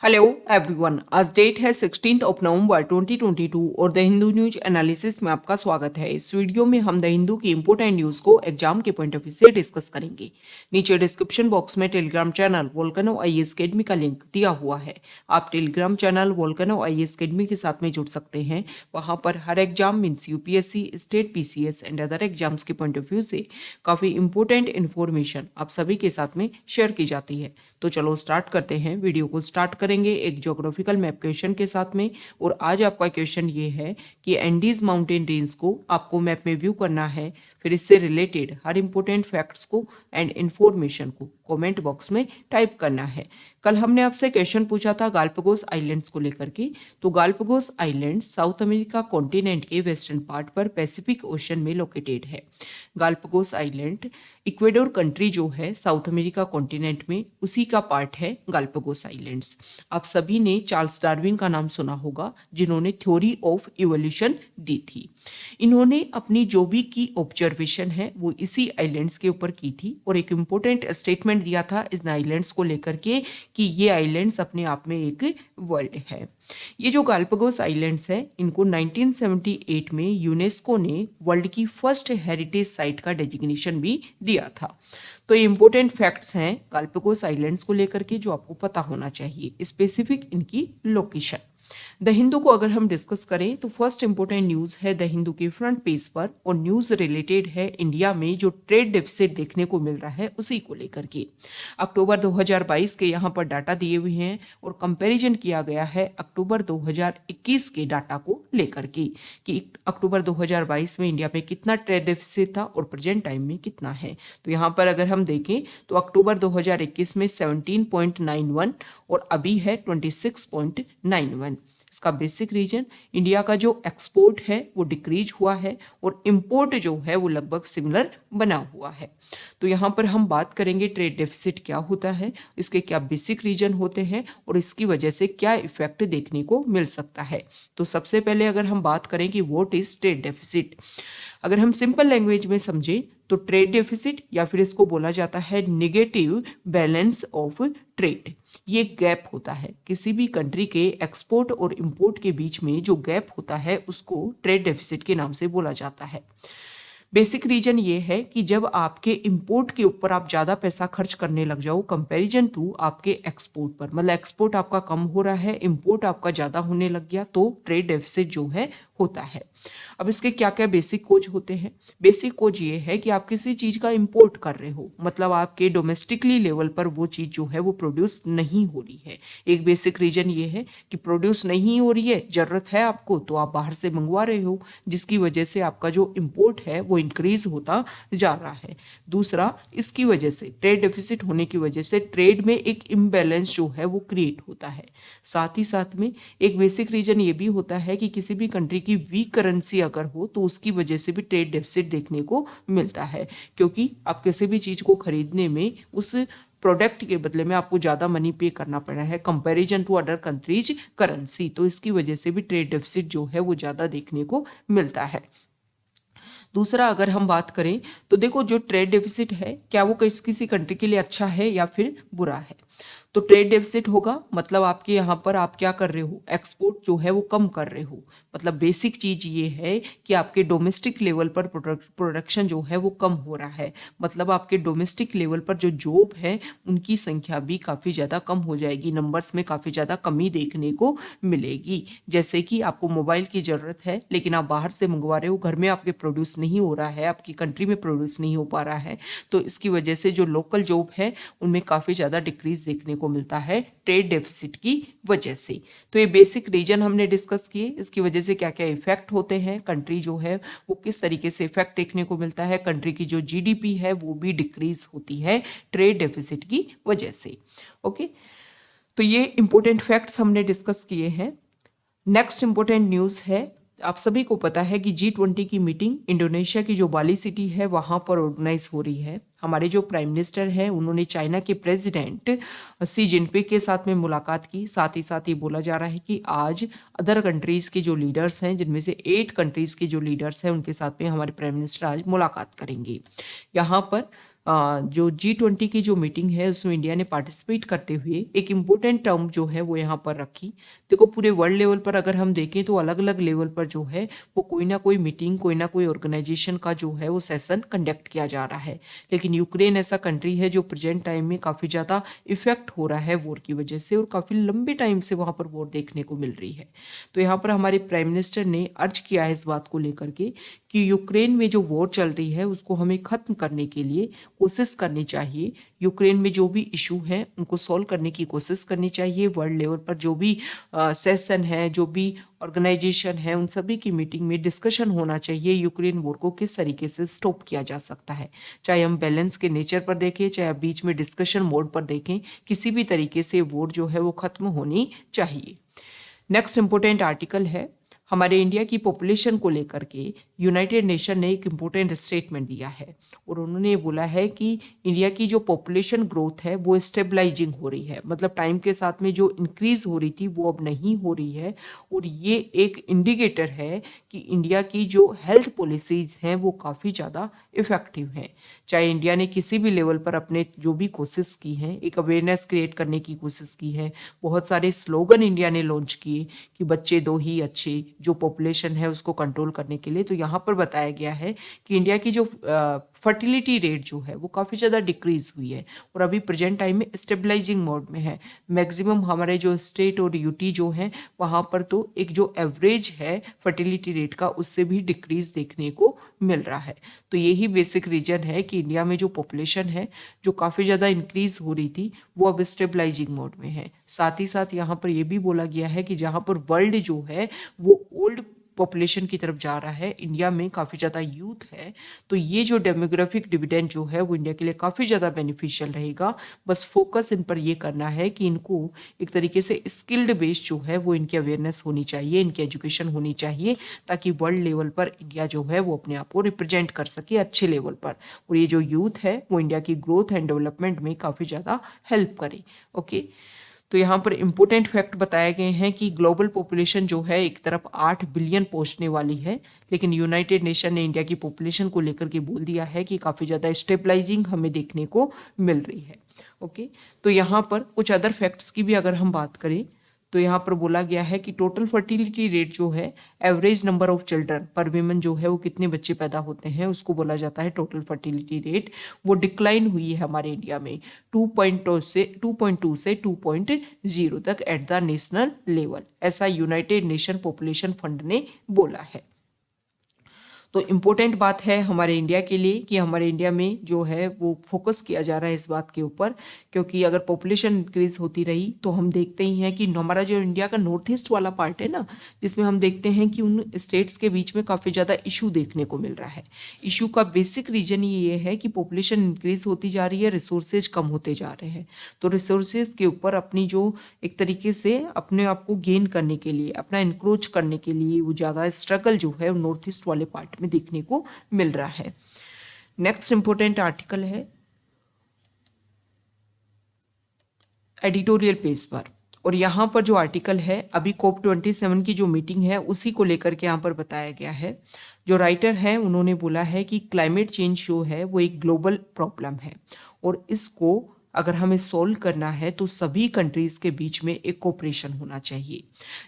Hello everyone. आज date है 16 नवंबर 2022 और द हिंदू न्यूज एनालिसिस में आपका स्वागत है। इस वीडियो में हम द हिंदू की इंपोर्टेंट न्यूज को एग्जाम के पॉइंट ऑफ व्यू से डिस्कस करेंगे। नीचे डिस्क्रिप्शन बॉक्स में Telegram channel Volcano IAS Academy का लिंक दिया हुआ है। आप Telegram channel Volcano IAS Academy के साथ में जुड़ सकते हैं। वहां पर हर exam means UPSC, state PCS and other exams के पॉइंट ऑफ व्यू से काफी इंपोर्टेंट इन्फॉर्मेशन आप सभी के साथ में शेयर की जाती है। तो चलो स्टार्ट करते हैं। वीडियो को स्टार्ट करेंगे एक ज्योग्राफिकल मैप क्वेश्चन के साथ में। और आज आपका क्वेश्चन ये है कि एंडीज माउंटेन रेंज को आपको मैप में व्यू करना है। फिर इससे रिलेटेड हर इंपॉर्टेंट फैक्ट्स को एंड इंफॉर्मेशन को कमेंट बॉक्स में टाइप करना है। कल हमने आपसे क्वेश्चन पूछा था गालपगोस आइलैंड्स को लेकर के। तो गालपगोस आइलैंड साउथ अमेरिका कॉन्टिनेंट के वेस्टर्न पार्ट पर पैसिफिक ओशन में लोकेटेड है। गालपगोस आइलैंड इक्वेडोर कंट्री जो है साउथ अमेरिका कॉन्टिनेंट में, उसी का पार्ट है गालपगोस आइलैंड्स। आप सभी ने चार्ल्स डार्विन का नाम सुना होगा, जिन्होंने थ्योरी ऑफ इवोल्यूशन दी थी। इन्होंने अपनी जो भी की ऑब्जर्वेशन है वो इसी आइलैंड्स के ऊपर की थी और एक इंपॉर्टेंट स्टेटमेंट दिया था इन आइलैंड्स को लेकर के कि ये आइलैंड्स अपने आप में एक वर्ल्ड है। ये जो गालपगोस आइलैंड्स है, इनको 1978 में यूनेस्को ने वर्ल्ड की फर्स्ट हेरिटेज साइट का डेजिग्नेशन भी दिया था। तो ये इंपॉर्टेंट फैक्ट्स हैं गालपगोस आइलैंड्स को लेकर के जो आपको पता होना चाहिए, स्पेसिफिक इनकी लोकेशन। द हिंदू को अगर हम डिस्कस करें तो फर्स्ट इंपॉर्टेंट न्यूज है द हिंदू के फ्रंट पेज पर, और न्यूज रिलेटेड है इंडिया में जो ट्रेड डेफिसिट देखने को मिल रहा है उसी को लेकर के। अक्टूबर 2022 के यहाँ पर डाटा दिए हुए हैं और कंपैरिजन किया गया है अक्टूबर 2021 के डाटा को लेकर के कि अक्टूबर 2022 में इंडिया में कितना ट्रेड डेफिसिट था और प्रेजेंट टाइम में कितना है। तो यहाँ पर अगर हम देखें तो अक्टूबर 2021 में 17.91 और अभी है 26.91। इसका बेसिक रीजन इंडिया का जो एक्सपोर्ट है वो डिक्रीज हुआ है और इंपोर्ट जो है वो लगभग सिमिलर बना हुआ है। तो यहाँ पर हम बात करेंगे ट्रेड डेफिसिट क्या होता है, इसके क्या बेसिक रीजन होते हैं और इसकी वजह से क्या इफेक्ट देखने को मिल सकता है। तो सबसे पहले अगर हम बात करें कि व्हाट इज ट्रेड डेफिसिट, अगर हम सिंपल लैंग्वेज में समझें तो ट्रेड डेफिसिट या फिर इसको बोला जाता है निगेटिव बैलेंस ऑफ ट्रेड। ये गैप होता है किसी भी कंट्री के एक्सपोर्ट और इंपोर्ट के बीच में, जो गैप होता है उसको ट्रेड डेफिसिट के नाम से बोला जाता है। बेसिक रीजन ये है कि जब आपके इंपोर्ट के ऊपर आप ज़्यादा पैसा खर्च करने लग जाओ कंपैरिजन टू आपके एक्सपोर्ट पर, मतलब एक्सपोर्ट आपका कम हो रहा है, इंपोर्ट आपका ज़्यादा होने लग गया, तो ट्रेड डेफिसिट जो है होता है। अब इसके क्या क्या बेसिक कोज होते हैं। बेसिक कोज ये है कि आप किसी चीज़ का इंपोर्ट कर रहे हो, मतलब आपके डोमेस्टिकली लेवल पर वो चीज़ जो है वो प्रोड्यूस नहीं हो रही है। एक बेसिक रीजन ये है कि प्रोड्यूस नहीं हो रही है, ज़रूरत है आपको तो आप बाहर से मंगवा रहे हो, जिसकी वजह से आपका जो इंपोर्ट है वो इंक्रीज होता जा रहा है। दूसरा, इसकी वजह से ट्रेड डेफिसिट होने की वजह से ट्रेड में एक इम्बैलेंस जो है वो क्रिएट होता है। साथ ही साथ में एक बेसिक रीजन ये भी होता है कि किसी भी कंट्री की वीक करेंसी अगर हो तो उसकी वजह से भी ट्रेड डेफिसिट देखने को मिलता है, क्योंकि आप किसी भी चीज़ को खरीदने में उस प्रोडक्ट के बदले में आपको ज़्यादा मनी पे करना पड़ रहा है comparison to other countries currency, तो इसकी वजह से भी ट्रेड डेफिसिट जो है वो ज़्यादा देखने को मिलता है। दूसरा, अगर हम बात करें तो देखो जो ट्रेड डेफिसिट है क्या वो किसी कंट्री के लिए अच्छा है या फिर बुरा है। तो ट्रेड डेफिसिट होगा मतलब आपके यहाँ पर आप क्या कर रहे हो, एक्सपोर्ट जो है वो कम कर रहे हो। मतलब बेसिक चीज ये है कि आपके डोमेस्टिक लेवल पर प्रोडक्शन जो है वो कम हो रहा है, मतलब आपके डोमेस्टिक लेवल पर जो जॉब है उनकी संख्या भी काफ़ी ज़्यादा कम हो जाएगी, नंबर्स में काफ़ी ज़्यादा कमी देखने को मिलेगी। जैसे कि आपको मोबाइल की ज़रूरत है लेकिन आप बाहर से मंगवा रहे हो, घर में आपके प्रोड्यूस नहीं हो रहा है, आपकी कंट्री में प्रोड्यूस नहीं हो पा रहा है, तो इसकी वजह से जो लोकल जॉब है उनमें काफ़ी ज़्यादा डिक्रीज देखने को मिलता है ट्रेड डेफिसिट की वजह से। तो ये बेसिक रीजन हमने डिस्कस किए, इसकी वजह से क्या क्या इफेक्ट होते हैं, कंट्री जो है वो किस तरीके से इफेक्ट देखने को मिलता है, कंट्री की जो जीडीपी है वो भी डिक्रीज होती है ट्रेड डेफिसिट की वजह से। ओके, तो ये इंपॉर्टेंट फैक्ट्स हमने डिस्कस किए हैं। नेक्स्ट इंपॉर्टेंट न्यूज़ है, आप सभी को पता है कि G20 की मीटिंग इंडोनेशिया की जो बाली सिटी है वहाँ पर ऑर्गेनाइज हो रही है। हमारे जो प्राइम मिनिस्टर हैं उन्होंने चाइना के प्रेसिडेंट सी जिनपिंग के साथ में मुलाकात की। साथ ही साथ ये बोला जा रहा है कि आज अदर कंट्रीज़ के जो लीडर्स हैं, जिनमें से 8 कंट्रीज़ के जो लीडर्स हैं, उनके साथ में हमारे प्राइम मिनिस्टर आज मुलाकात करेंगे। यहाँ पर जो G20 की जो मीटिंग है उसमें इंडिया ने पार्टिसिपेट करते हुए एक इम्पोर्टेंट टर्म जो है वो यहाँ पर रखी। देखो पूरे वर्ल्ड लेवल पर अगर हम देखें तो अलग अलग लेवल पर जो है वो कोई ना कोई मीटिंग, कोई ना कोई ऑर्गेनाइजेशन का जो है वो सेशन कंडक्ट किया जा रहा है। लेकिन यूक्रेन ऐसा कंट्री है जो प्रेजेंट टाइम में काफ़ी ज़्यादा इफेक्ट हो रहा है वॉर की वजह से, और काफ़ी लंबे टाइम से वहाँ पर वॉर देखने को मिल रही है। तो यहाँ पर हमारे प्राइम मिनिस्टर ने अर्ज किया है इस बात को लेकर के कि यूक्रेन में जो वॉर चल रही है उसको हमें ख़त्म करने के लिए कोशिश करनी चाहिए। यूक्रेन में जो भी इशू हैं उनको सॉल्व करने की कोशिश करनी चाहिए। वर्ल्ड लेवल पर जो भी सेशन है, जो भी ऑर्गेनाइजेशन है, उन सभी की मीटिंग में डिस्कशन होना चाहिए यूक्रेन वॉर को किस तरीके से स्टॉप किया जा सकता है। चाहे हम बैलेंस के नेचर पर देखें, चाहे बीच में डिस्कशन मोड पर देखें, किसी भी तरीके से वॉर जो है वो ख़त्म होनी चाहिए। नेक्स्ट इंपॉर्टेंट आर्टिकल है हमारे इंडिया की पॉपुलेशन को लेकर के यूनाइटेड नेशन ने एक इम्पोर्टेंट स्टेटमेंट दिया है, और उन्होंने ये बोला है कि इंडिया की जो पॉपुलेशन ग्रोथ है वो स्टेबलाइजिंग हो रही है, मतलब टाइम के साथ में जो इंक्रीज हो रही थी वो अब नहीं हो रही है। और ये एक इंडिकेटर है कि इंडिया की जो हेल्थ पॉलिसीज हैं वो काफ़ी ज़्यादा इफेक्टिव हैं। चाहे इंडिया ने किसी भी लेवल पर अपने जो भी कोशिश की हैं, एक अवेयरनेस क्रिएट करने की कोशिश की है, बहुत सारे स्लोगन इंडिया ने लॉन्च किए कि बच्चे दो ही अच्छे, जो पॉपुलेशन है उसको कंट्रोल करने के लिए। तो यहाँ पर बताया गया है कि इंडिया की जो फर्टिलिटी रेट जो है वो काफ़ी ज़्यादा डिक्रीज हुई है और अभी प्रेजेंट टाइम में स्टेबलाइजिंग मोड में है। मैक्सिमम हमारे जो स्टेट और यूटी जो हैं वहाँ पर तो एक जो एवरेज है फर्टिलिटी रेट का उससे भी डिक्रीज देखने को मिल रहा है। तो यही बेसिक रीजन है कि इंडिया में जो पॉपुलेशन है जो काफ़ी ज़्यादा इंक्रीज हो रही थी वो अब स्टेबलाइजिंग मोड में है। साथ ही साथ यहाँ पर यह भी बोला गया है कि जहाँ पर वर्ल्ड जो है वो ओल्ड पॉपुलेशन की तरफ जा रहा है, इंडिया में काफ़ी ज़्यादा यूथ है, तो ये जो डेमोग्राफिक डिविडेंड जो है वो इंडिया के लिए काफ़ी ज़्यादा बेनिफिशियल रहेगा। बस फोकस इन पर ये करना है कि इनको एक तरीके से स्किल्ड बेस्ड जो है वो इनकी अवेयरनेस होनी चाहिए, इनकी एजुकेशन होनी चाहिए, ताकि वर्ल्ड लेवल पर इंडिया जो है वो अपने आप को रिप्रेजेंट कर सके अच्छे लेवल पर, और ये जो यूथ है वो इंडिया की ग्रोथ एंड डेवलपमेंट में काफ़ी ज़्यादा हेल्प करे। ओके, तो यहाँ पर इम्पोर्टेंट फैक्ट बताए गए हैं कि ग्लोबल पॉपुलेशन जो है एक तरफ 8 बिलियन पहुंचने वाली है, लेकिन यूनाइटेड नेशन ने इंडिया की पॉपुलेशन को लेकर के बोल दिया है कि काफ़ी ज़्यादा स्टेबलाइजिंग हमें देखने को मिल रही है। ओके, तो यहाँ पर कुछ अदर फैक्ट्स की भी अगर हम बात करें तो यहाँ पर बोला गया है कि टोटल फर्टिलिटी रेट जो है, एवरेज नंबर ऑफ चिल्ड्रन पर वीमन जो है वो कितने बच्चे पैदा होते हैं उसको बोला जाता है टोटल फर्टिलिटी रेट, वो डिक्लाइन हुई है हमारे इंडिया में 2.2 से 2.0 तक एट द नेशनल लेवल, ऐसा यूनाइटेड नेशन पॉपुलेशन फंड ने बोला है। तो इम्पोर्टेंट बात है हमारे इंडिया के लिए कि हमारे इंडिया में जो है वो फोकस किया जा रहा है इस बात के ऊपर, क्योंकि अगर पॉपुलेशन इंक्रीज होती रही तो हम देखते ही हैं कि हमारा जो इंडिया का नॉर्थ ईस्ट वाला पार्ट है ना, जिसमें हम देखते हैं कि उन स्टेट्स के बीच में काफ़ी ज़्यादा इशू देखने को मिल रहा है। इशू का बेसिक रीजन ये है कि पॉपुलेशन इंक्रीज होती जा रही है, रिसोर्सेज कम होते जा रहे हैं, तो रिसोर्सेज के ऊपर अपनी जो एक तरीके से अपने आप को गेन करने के लिए, अपना इंक्रोच करने के लिए वो ज़्यादा स्ट्रगल जो है नॉर्थ ईस्ट वाले पार्ट में देखने को मिल रहा है। नेक्स्ट इंपॉर्टेंट आर्टिकल है एडिटोरियल पेज पर, और यहाँ पर जो आर्टिकल है अभी COP27 की जो मीटिंग है उसी को लेकर के यहाँ पर बताया गया है। जो राइटर है उन्होंने बोला है कि क्लाइमेट चेंज जो है वो एक ग्लोबल प्रॉब्लम है और इसको अगर हमें सॉल्व करना है तो सभी कंट्रीज़ के बीच में एक कोऑपरेशन होना चाहिए।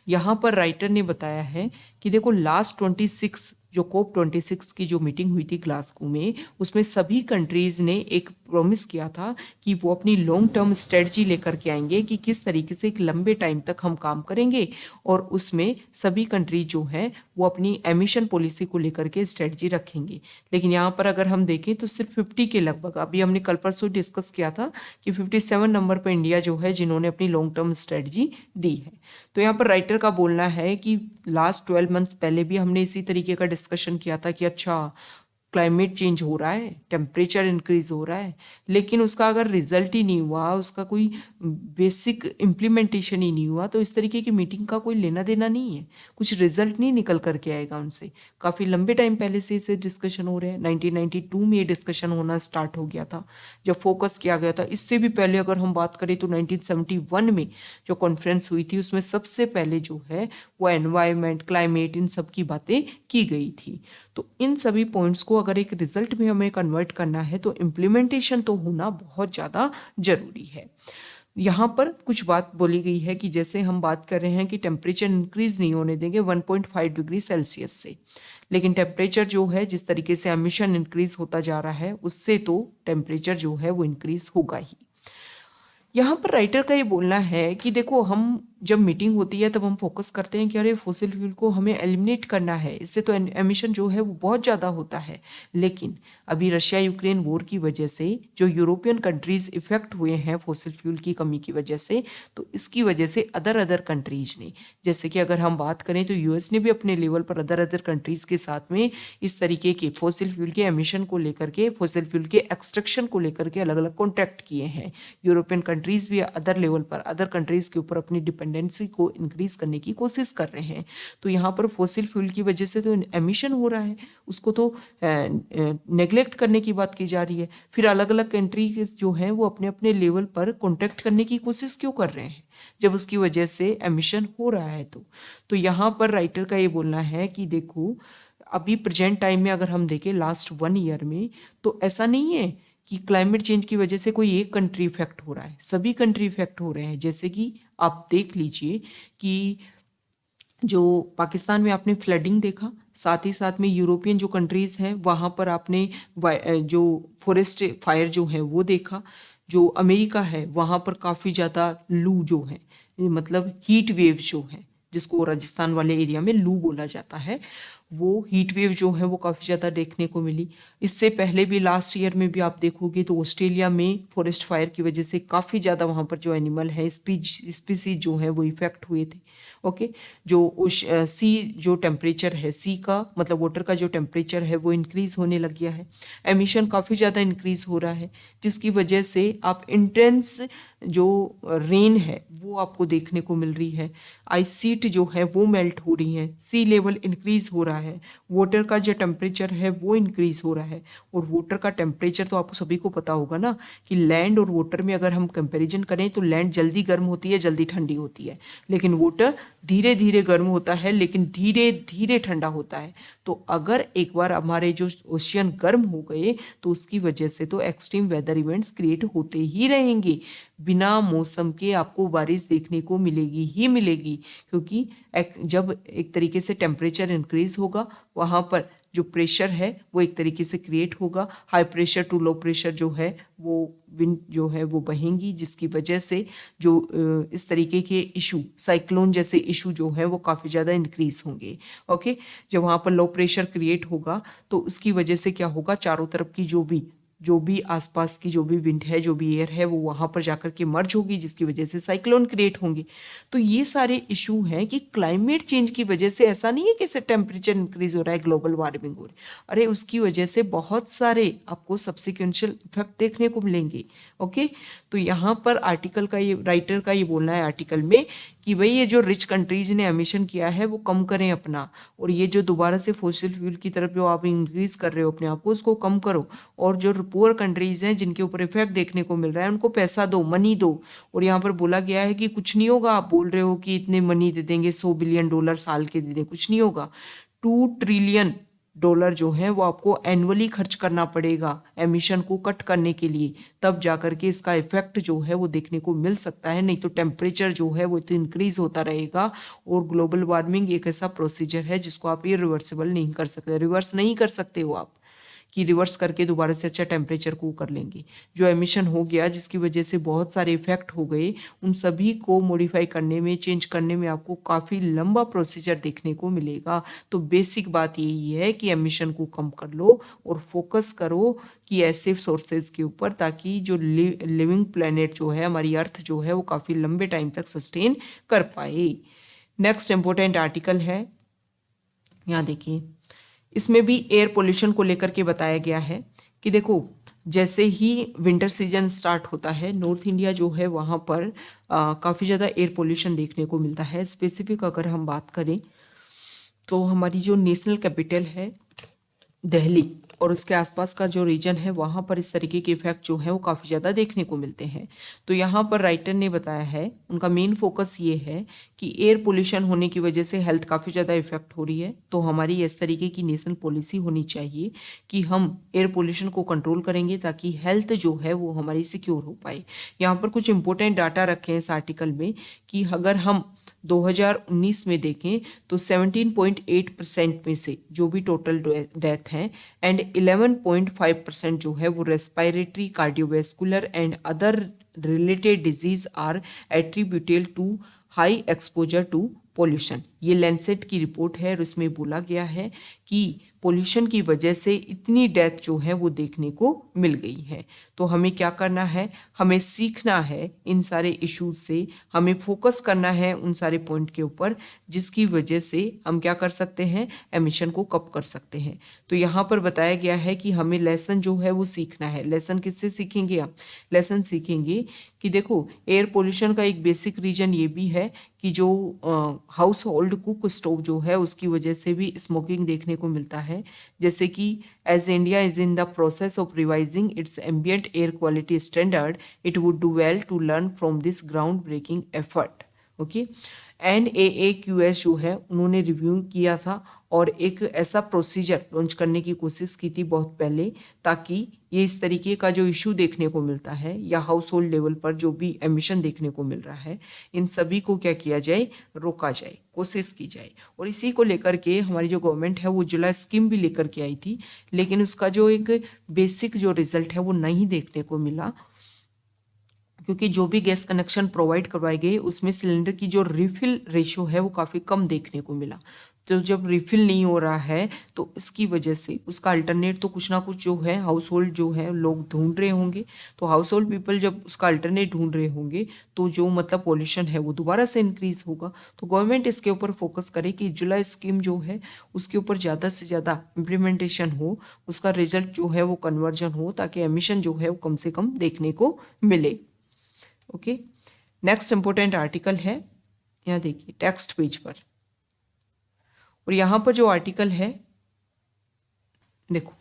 यहाँ पर राइटर ने बताया है कि देखो लास्ट 26 जो COP26 की जो मीटिंग हुई थी ग्लासगो में, उसमें सभी कंट्रीज़ ने एक प्रॉमिस किया था कि वो अपनी लॉन्ग टर्म स्ट्रेटजी लेकर के आएंगे कि किस तरीके से एक लंबे टाइम तक हम काम करेंगे, और उसमें सभी कंट्रीज जो हैं वो अपनी एमिशन पॉलिसी को लेकर के स्ट्रेटजी रखेंगे। लेकिन यहाँ पर अगर हम देखें तो सिर्फ 50 के लगभग, अभी हमने कल परसों डिस्कस किया था कि 57 नंबर पर इंडिया जो है जिन्होंने अपनी लॉन्ग टर्म स्ट्रेटजी दी है। तो यहाँ पर राइटर का बोलना है कि लास्ट 12 मंथ्स पहले भी हमने इसी तरीके का डिस्कशन किया था कि अच्छा क्लाइमेट चेंज हो रहा है, टेम्परेचर इंक्रीज हो रहा है, लेकिन उसका अगर रिजल्ट ही नहीं हुआ, उसका कोई बेसिक इम्प्लीमेंटेशन ही नहीं हुआ, तो इस तरीके की मीटिंग का कोई लेना देना नहीं है, कुछ रिजल्ट नहीं निकल करके आएगा उनसे। काफ़ी लंबे टाइम पहले से इसे डिस्कशन हो रहे हैं, 1992 में ये डिस्कशन होना स्टार्ट हो गया था जब फोकस किया गया था। इससे भी पहले अगर हम बात करें तो 1971 में जो कॉन्फ्रेंस हुई थी उसमें सबसे पहले जो है वो एनवायरमेंट, क्लाइमेट, इन सब की बातें की गई थी। तो इन सभी पॉइंट्स को उसको अगर एक रिजल्ट में हमें कन्वर्ट करना है तो इम्प्लीमेंटेशन तो होना बहुत ज़्यादा ज़रूरी है। यहाँ पर कुछ बात बोली गई है कि जैसे हम बात कर रहे हैं कि टेम्परेचर इंक्रीज नहीं होने देंगे 1.5 डिग्री सेल्सियस से, लेकिन टेम्परेचर जो है जिस तरीके से एमिशन इंक्रीज होता जा रहा है उससे तो टेम्परेचर जो है वो इंक्रीज होगा ही। यहाँ पर राइटर का ये बोलना है कि देखो, हम जब मीटिंग होती है तब हम फोकस करते हैं कि अरे फॉसिल फ्यूल को हमें एलिमिनेट करना है, इससे तो एमिशन जो है वो बहुत ज़्यादा होता है। लेकिन अभी रशिया यूक्रेन वॉर की वजह से जो यूरोपियन कंट्रीज इफेक्ट हुए हैं फॉसिल फ्यूल की कमी की वजह से, तो इसकी वजह से अदर कंट्रीज ने, जैसे कि अगर हम बात करें तो यूएस ने भी अपने लेवल पर अदर कंट्रीज के साथ में इस तरीके के फॉसिल फ्यूल के एमिशन को लेकर के, फॉसिल फ्यूल के एक्सट्रैक्शन को लेकर के अलग अलग कॉन्ट्रैक्ट किए हैं। यूरोपियन कंट्रीज भी अदर लेवल पर अदर कंट्रीज के ऊपर अपनी डिपेंडेंसी को इंक्रीज करने की कोशिश कर रहे हैं। तो यहाँ पर फॉसिल फ्यूल की वजह से तो एमिशन हो रहा है, उसको तो नेग्लेक्ट करने की बात की जा रही है। फिर अलग अलग कंट्री जो हैं वो अपने अपने लेवल पर कॉन्टैक्ट करने की कोशिश क्यों कर रहे हैं जब उसकी वजह से एमिशन हो रहा है? तो यहाँ पर राइटर का ये बोलना है कि देखो, अभी प्रेजेंट टाइम में अगर हम देखें लास्ट 1 ईयर में, तो ऐसा नहीं है कि क्लाइमेट चेंज की वजह से कोई एक कंट्री इफेक्ट हो रहा है, सभी कंट्री इफेक्ट हो रहे हैं। जैसे कि आप देख लीजिए कि जो पाकिस्तान में आपने फ्लडिंग देखा, साथ ही साथ में यूरोपियन जो कंट्रीज हैं वहाँ पर आपने जो फॉरेस्ट फायर जो है वो देखा। जो अमेरिका है वहाँ पर काफ़ी ज़्यादा लू जो है, ये मतलब हीट वेव जो है, जिसको राजस्थान वाले एरिया में लू बोला जाता है, वो हीट वेव जो है वो काफ़ी ज़्यादा देखने को मिली। इससे पहले भी लास्ट ईयर में भी आप देखोगे तो ऑस्ट्रेलिया में फॉरेस्ट फायर की वजह से काफ़ी ज़्यादा वहाँ पर जो एनिमल है, स्पीसीज जो है वो इफेक्ट हुए थे। ओके, जो सी जो टेम्परेचर है, सी का मतलब वाटर का जो टेम्परेचर है वो इंक्रीज होने लग गया है, एमिशन काफ़ी ज़्यादा इंक्रीज हो रहा है, जिसकी वजह से आप इंटेंस जो रेन है वो आपको देखने को मिल रही है, आइस सीट जो है वो मेल्ट हो रही है, सी लेवल इंक्रीज हो रहा है, वाटर का जो टेम्परेचर है वो इंक्रीज हो रहा है। और वाटर का टेम्परेचर तो आपको सभी को पता होगा ना कि लैंड और वाटर में अगर हम कंपैरिजन करें तो लैंड जल्दी गर्म होती है, जल्दी ठंडी होती है, लेकिन वाटर धीरे धीरे गर्म होता है लेकिन धीरे धीरे ठंडा होता है। तो अगर एक बार हमारे जो ओशियन गर्म हो गए तो उसकी वजह से तो एक्सट्रीम वेदर इवेंट्स क्रिएट होते ही रहेंगे, बिना मौसम के आपको बारिश देखने को मिलेगी ही मिलेगी। क्योंकि जब एक तरीके से टेम्परेचर इंक्रीज होगा, वहाँ पर जो प्रेशर है वो एक तरीके से क्रिएट होगा, high pressure to low pressure जो है वो विंड जो है वो बहेंगी, जिसकी वजह से जो इस तरीके के इशू, साइक्लोन जैसे इशू जो है वो काफ़ी ज़्यादा इंक्रीज होंगे। ओके, जब वहाँ पर लो प्रेशर क्रिएट होगा तो उसकी वजह से क्या होगा, चारों तरफ की जो भी आसपास की जो भी विंड है, जो भी एयर है, वो वहाँ पर जाकर के मर्ज होगी, जिसकी वजह से साइक्लोन क्रिएट होंगे। तो ये सारे इशू हैं कि क्लाइमेट चेंज की वजह से ऐसा नहीं है कि टेम्परेचर इंक्रीज हो रहा है, ग्लोबल वार्मिंग हो रही है, अरे उसकी वजह से बहुत सारे आपको सब्सिक्वेंशियल इफेक्ट देखने को मिलेंगे। ओके, तो यहाँ पर आर्टिकल का ये राइटर का ये बोलना है आर्टिकल में कि भाई ये जो रिच कंट्रीज ने एमिशन किया है वो कम करें अपना, और ये जो दोबारा से फॉसिल फ्यूल की तरफ जो आप इंक्रीज कर रहे हो अपने आप को, उसको कम करो, और जो पुअर कंट्रीज हैं जिनके ऊपर इफेक्ट देखने को मिल रहा है उनको पैसा दो, मनी दो। और यहाँ पर बोला गया है कि कुछ नहीं होगा, आप बोल रहे हो कि इतने मनी दे देंगे, $100 बिलियन साल के दे दें, कुछ नहीं होगा। $2 ट्रिलियन जो है वो आपको एनुअली खर्च करना पड़ेगा एमिशन को कट करने के लिए, तब जाकर के इसका इफेक्ट जो है वो देखने को मिल सकता है, नहीं तो टेम्परेचर जो है वो तो इंक्रीज होता रहेगा। और ग्लोबल वार्मिंग एक ऐसा प्रोसीजर है जिसको आप ये रिवर्सिबल नहीं कर सकते, रिवर्स नहीं कर सकते हो आप कि रिवर्स करके दोबारा से अच्छा टेम्परेचर को कर लेंगे। जो एमिशन हो गया जिसकी वजह से बहुत सारे इफेक्ट हो गए, उन सभी को मॉडिफाई करने में, चेंज करने में आपको काफ़ी लंबा प्रोसीजर देखने को मिलेगा। तो बेसिक बात यही है कि एमिशन को कम कर लो और फोकस करो कि ऐसे सोर्सेज के ऊपर, ताकि जो लिविंग प्लेनेट जो है, हमारी अर्थ जो है, वो काफ़ी लंबे टाइम तक सस्टेन कर पाए। नेक्स्ट इंपॉर्टेंट आर्टिकल है, यहाँ देखिए, इसमें भी एयर पोल्यूशन को लेकर के बताया गया है कि देखो, जैसे ही विंटर सीजन स्टार्ट होता है, नॉर्थ इंडिया जो है वहाँ पर काफ़ी ज़्यादा एयर पोल्यूशन देखने को मिलता है। स्पेसिफिक अगर हम बात करें तो हमारी जो नेशनल कैपिटल है दिल्ली और उसके आसपास का जो रीजन है वहाँ पर इस तरीके के इफेक्ट जो है वो काफ़ी ज़्यादा देखने को मिलते हैं। तो यहाँ पर राइटर ने बताया है, उनका मेन फोकस ये है कि एयर पोल्यूशन होने की वजह से हेल्थ काफ़ी ज़्यादा इफेक्ट हो रही है। तो हमारी इस तरीके की नेशनल पॉलिसी होनी चाहिए कि हम एयर पोल्यूशन को कंट्रोल करेंगे ताकि हेल्थ जो है वो हमारी सिक्योर हो पाए। यहाँ पर कुछ इंपॉर्टेंट डाटा रखे हैं इस आर्टिकल में कि अगर हम 2019 में देखें तो 17.8% में से जो भी टोटल डेथ हैं एंड 11.5% जो है वो respiratory cardiovascular and other related diseases are attributed to high exposure to pollution. ये लैंसेट की रिपोर्ट है और इसमें बोला गया है कि पोल्यूशन की वजह से इतनी डेथ जो है वो देखने को मिल गई है। तो हमें क्या करना है, हमें सीखना है इन सारे इश्यूज से, हमें फोकस करना है उन सारे पॉइंट के ऊपर जिसकी वजह से हम क्या कर सकते हैं, एमिशन को कम कर सकते हैं। तो यहाँ पर बताया गया है कि हमें लेसन जो है वो सीखना है। लेसन किससे सीखेंगे आप, लेसन सीखेंगे कि देखो एयर पोल्यूशन का एक बेसिक रीजन ये भी है कि जो हाउस होल्ड कुक स्टोव जो है उसकी वजह से भी स्मोकिंग देखने को मिलता है। जैसे कि as India is in the process of revising its ambient air quality standard, it would do well to learn from this ground breaking effort. Okay, NAAQS जो है उन्होंने रिव्यू किया था और एक ऐसा प्रोसीजर लॉन्च करने की कोशिश की थी बहुत पहले, ताकि ये इस तरीके का जो इशू देखने को मिलता है या हाउस होल्ड लेवल पर जो भी एमिशन देखने को मिल रहा है इन सभी को क्या किया जाए, रोका जाए, कोशिश की जाए। और इसी को लेकर के हमारी जो गवर्नमेंट है वो उज्ज्वला स्कीम भी लेकर के आई थी, लेकिन उसका जो एक बेसिक जो रिजल्ट है वो नहीं देखने को मिला, क्योंकि जो भी गैस कनेक्शन प्रोवाइड करवाए गए उसमें सिलेंडर की जो रिफिल रेशियो है वो काफ़ी कम देखने को मिला। तो जब रिफिल नहीं हो रहा है तो इसकी वजह से उसका अल्टरनेट तो कुछ ना कुछ जो है हाउस होल्ड जो है लोग ढूंढ रहे होंगे। तो हाउस होल्ड पीपल जब उसका अल्टरनेट ढूंढ रहे होंगे तो जो मतलब पॉल्यूशन है वो दोबारा से इंक्रीज होगा। तो गवर्नमेंट इसके ऊपर फोकस करे कि जुलाई स्कीम जो है उसके ऊपर ज़्यादा से ज़्यादा इम्प्लीमेंटेशन हो, उसका रिजल्ट जो है वो कन्वर्जन हो, ताकि एमिशन जो है वो कम से कम देखने को मिले। ओके, नेक्स्ट इंपॉर्टेंट आर्टिकल है, यहाँ देखिए टेक्स्ट पेज पर, और यहाँ पर जो आर्टिकल है देखो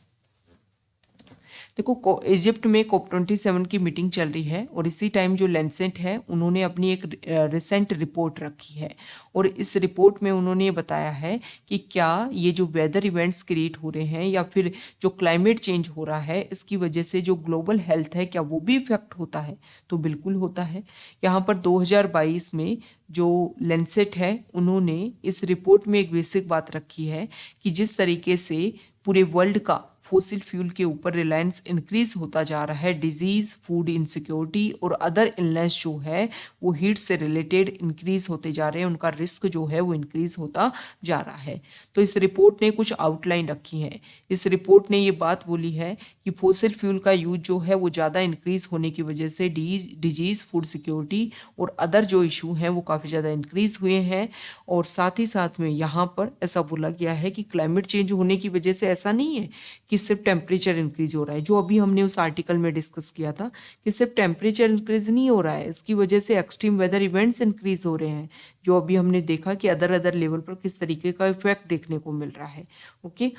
देखो इजिप्ट में COP27 की मीटिंग चल रही है और इसी टाइम जो लैंसेट है उन्होंने अपनी एक रिसेंट रिपोर्ट रखी है और इस रिपोर्ट में उन्होंने बताया है कि क्या ये जो वेदर इवेंट्स क्रिएट हो रहे हैं या फिर जो क्लाइमेट चेंज हो रहा है इसकी वजह से जो ग्लोबल हेल्थ है क्या वो भी इफेक्ट होता है। तो बिल्कुल होता है। यहाँ पर 2022 में जो लैंसेट है उन्होंने इस रिपोर्ट में एक बेसिक बात रखी है कि जिस तरीके से पूरे वर्ल्ड का फोसिल फ्यूल के ऊपर रिलायंस इंक्रीज होता जा रहा है, डिजीज, फूड इनसिक्योरिटी और अदर इलनेस जो है वो हीट से रिलेटेड इंक्रीज होते जा रहे हैं, उनका रिस्क जो है वो इंक्रीज होता जा रहा है। तो इस रिपोर्ट ने कुछ आउटलाइन रखी है। इस रिपोर्ट ने ये बात बोली है कि फोसिल फ्यूल का यूज जो है वो ज़्यादा इंक्रीज होने की वजह से डिजीज, फूड सिक्योरिटी और अदर जो इशू हैं वो काफ़ी ज़्यादा इंक्रीज हुए हैं। और साथ ही साथ में यहाँ पर ऐसा बोला गया है कि क्लाइमेट चेंज होने की वजह से ऐसा नहीं है कि सिर्फ टेम्परेचर इंक्रीज हो रहा है, जो अभी हमने उस आर्टिकल में डिस्कस किया था कि सिर्फ टेम्परेचर इंक्रीज नहीं हो रहा है, इसकी वजह से एक्सट्रीम वेदर इवेंट्स इंक्रीज हो रहे हैं, जो अभी हमने देखा कि अदर अदर लेवल पर किस तरीके का इफेक्ट देखने को मिल रहा है। ओके,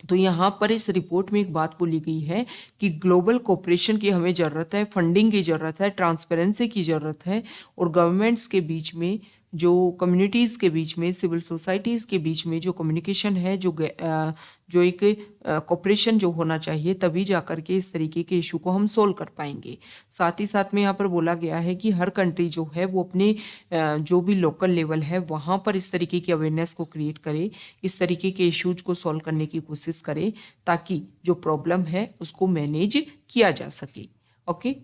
तो यहाँ पर इस रिपोर्ट में एक बात बोली गई है कि ग्लोबल कोऑपरेशन की हमें ज़रूरत है, फंडिंग की ज़रूरत है, ट्रांसपेरेंसी की ज़रूरत है और गवर्नमेंट्स के बीच में, जो कम्युनिटीज़ के बीच में, सिविल सोसाइटीज़ के बीच में जो कम्युनिकेशन है, जो एक कोऑपरेशन जो होना चाहिए, तभी जा कर के इस तरीके के इशू को हम सोल्व कर पाएंगे। साथ ही साथ में यहाँ पर बोला गया है कि हर कंट्री जो है वो अपने जो भी लोकल लेवल है वहाँ पर इस तरीके की अवेयरनेस को क्रिएट करे, इस तरीके के इश्यूज को सॉल्व करने की कोशिश करे ताकि जो प्रॉब्लम है उसको मैनेज किया जा सके। ओके,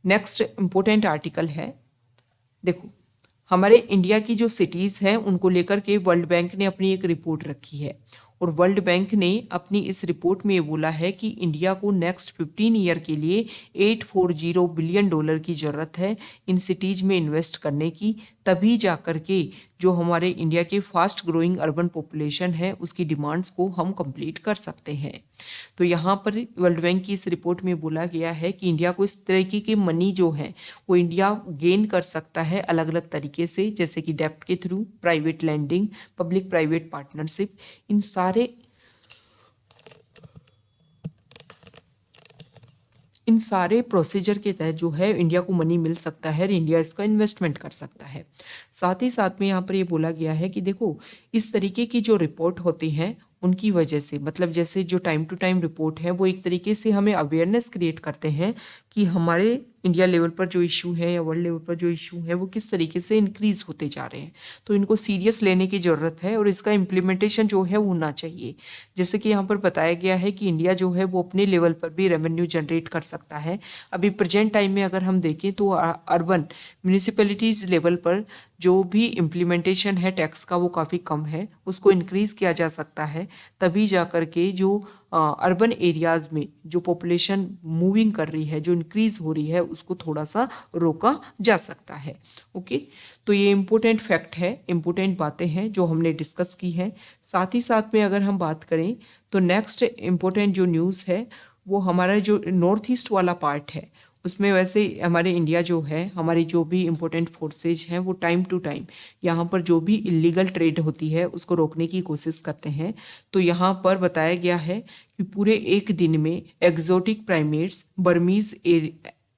नेक्स्ट इम्पोर्टेंट आर्टिकल है, देखो हमारे इंडिया की जो सिटीज़ हैं उनको लेकर के वर्ल्ड बैंक ने अपनी एक रिपोर्ट रखी है और वर्ल्ड बैंक ने अपनी इस रिपोर्ट में ये बोला है कि इंडिया को नेक्स्ट 15 ईयर के लिए $840 बिलियन की ज़रूरत है इन सिटीज़ में इन्वेस्ट करने की, तभी जा कर के जो हमारे इंडिया के फास्ट ग्रोइंग अर्बन पॉपुलेशन है उसकी डिमांड्स को हम कंप्लीट कर सकते हैं। तो यहाँ पर वर्ल्ड बैंक की इस रिपोर्ट में बोला गया है कि इंडिया को इस तरीके की मनी जो है वो इंडिया गेन कर सकता है अलग अलग तरीके से, जैसे कि डेप्ट के through, private lending, public private partnership, इन सारे इन सारे प्रोसीजर के तहत जो है इंडिया को मनी मिल सकता है और इंडिया इसका इन्वेस्टमेंट कर सकता है। साथ ही साथ में यहाँ पर ये बोला गया है कि देखो इस तरीके की जो रिपोर्ट होती हैं उनकी वजह से, मतलब जैसे जो टाइम टू टाइम रिपोर्ट है वो एक तरीके से हमें अवेयरनेस क्रिएट करते हैं कि हमारे इंडिया लेवल पर जो इशू है या वर्ल्ड लेवल पर जो इशू है वो किस तरीके से इंक्रीज होते जा रहे हैं। तो इनको सीरियस लेने की ज़रूरत है और इसका इम्प्लीमेंटेशन जो है वो होना चाहिए। जैसे कि यहाँ पर बताया गया है कि इंडिया जो है वो अपने लेवल पर भी रेवेन्यू जनरेट कर सकता है। अभी प्रेजेंट टाइम में अगर हम देखें तो अर्बन म्यूनिसिपैलिटीज़ लेवल पर जो भी इम्प्लीमेंटेशन है टैक्स का वो काफ़ी कम है, उसको इंक्रीज़ किया जा सकता है। तभी जा कर के जो अर्बन एरियाज़ में जो पॉपुलेशन मूविंग कर रही है, जो इंक्रीज़ हो रही है, उसको थोड़ा सा रोका जा सकता है। ओके, तो ये इम्पोर्टेंट फैक्ट है, इम्पोर्टेंट बातें हैं जो हमने डिस्कस की हैं। साथ ही साथ में अगर हम बात करें तो नेक्स्ट इम्पोर्टेंट जो न्यूज़ है वो हमारा जो नॉर्थ ईस्ट वाला पार्ट है उसमें वैसे हमारे इंडिया जो है, हमारी जो भी इम्पोर्टेंट फोर्सेज हैं वो टाइम टू टाइम यहाँ पर जो भी इलीगल ट्रेड होती है उसको रोकने की कोशिश करते हैं। तो यहाँ पर बताया गया है कि पूरे एक दिन में exotic primates, Burmese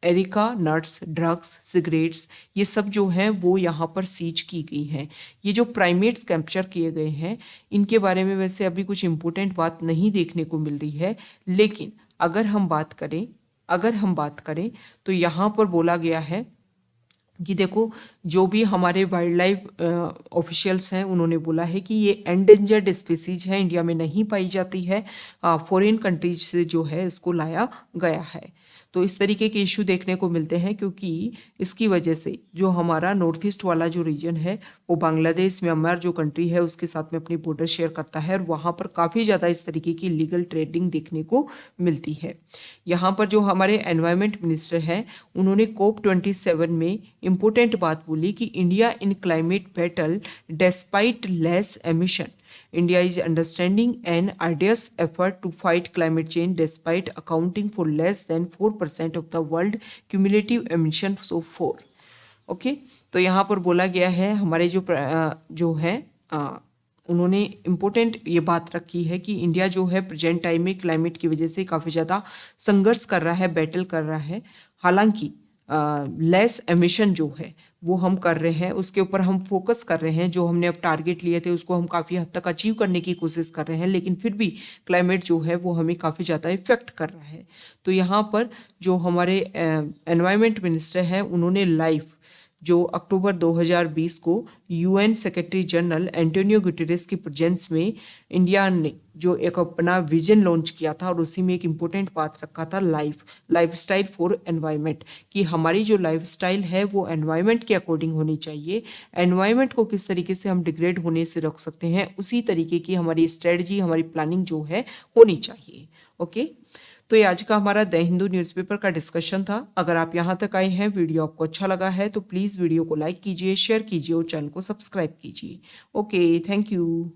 areca nuts, drugs, cigarettes, ये सब जो हैं वो यहाँ पर सीज की गई हैं। ये जो प्राइमेट्स कैप्चर किए गए हैं इनके बारे में वैसे अभी कुछ इम्पोर्टेंट बात नहीं देखने को मिल रही है, लेकिन अगर हम बात करें तो यहाँ पर बोला गया है कि देखो जो भी हमारे वाइल्ड लाइफ ऑफिशियल्स हैं उन्होंने बोला है कि ये एंडेंजर्ड स्पीसीज है, इंडिया में नहीं पाई जाती है, फॉरेन कंट्रीज से जो है इसको लाया गया है। तो इस तरीके के इशू देखने को मिलते हैं क्योंकि इसकी वजह से जो हमारा नॉर्थ ईस्ट वाला जो रीजन है वो बांग्लादेश, म्यांमार जो कंट्री है उसके साथ में अपनी बॉर्डर शेयर करता है और वहाँ पर काफ़ी ज़्यादा इस तरीके की लीगल ट्रेडिंग देखने को मिलती है। यहाँ पर जो हमारे एनवायरमेंट मिनिस्टर हैं उन्होंने COP27 में इम्पोर्टेंट बात बोली कि India in climate battle despite less emission, India is understanding an arduous effort to fight climate change despite accounting for less than 4% of the world cumulative emission so far. Okay, तो यहाँ पर बोला गया है हमारे जो है उन्होंने इम्पोर्टेंट ये बात रखी है कि इंडिया जो है प्रेजेंट टाइम में क्लाइमेट की वजह से काफ़ी ज़्यादा संघर्ष कर रहा है, बैटल कर रहा है। हालांकि लेस एमिशन जो है वो हम कर रहे हैं, उसके ऊपर हम फोकस कर रहे हैं, जो हमने अब टारगेट लिए थे उसको हम काफ़ी हद तक अचीव करने की कोशिश कर रहे हैं, लेकिन फिर भी क्लाइमेट जो है वो हमें काफ़ी ज़्यादा इफेक्ट कर रहा है। तो यहाँ पर जो हमारे एनवायरमेंट मिनिस्टर हैं उन्होंने लाइव जो अक्टूबर 2020 को UN secretary general Antonio Guterres की प्रेजेंस में इंडिया ने जो एक अपना विजन लॉन्च किया था और उसी में एक इम्पोर्टेंट बात रखा था लाइफस्टाइल फॉर एनवायरनमेंट, कि हमारी जो लाइफस्टाइल है वो एनवायरनमेंट के अकॉर्डिंग होनी चाहिए। एनवायरनमेंट को किस तरीके से हम डिग्रेड होने से रोक सकते हैं उसी तरीके की हमारी स्ट्रेटजी, हमारी प्लानिंग जो है होनी चाहिए। ओके, तो ये आज का हमारा द हिंदू न्यूज़पेपर का डिस्कशन था। अगर आप यहाँ तक आए हैं, वीडियो आपको अच्छा लगा है तो प्लीज़ वीडियो को लाइक कीजिए, शेयर कीजिए और चैनल को सब्सक्राइब कीजिए। Okay, thank you.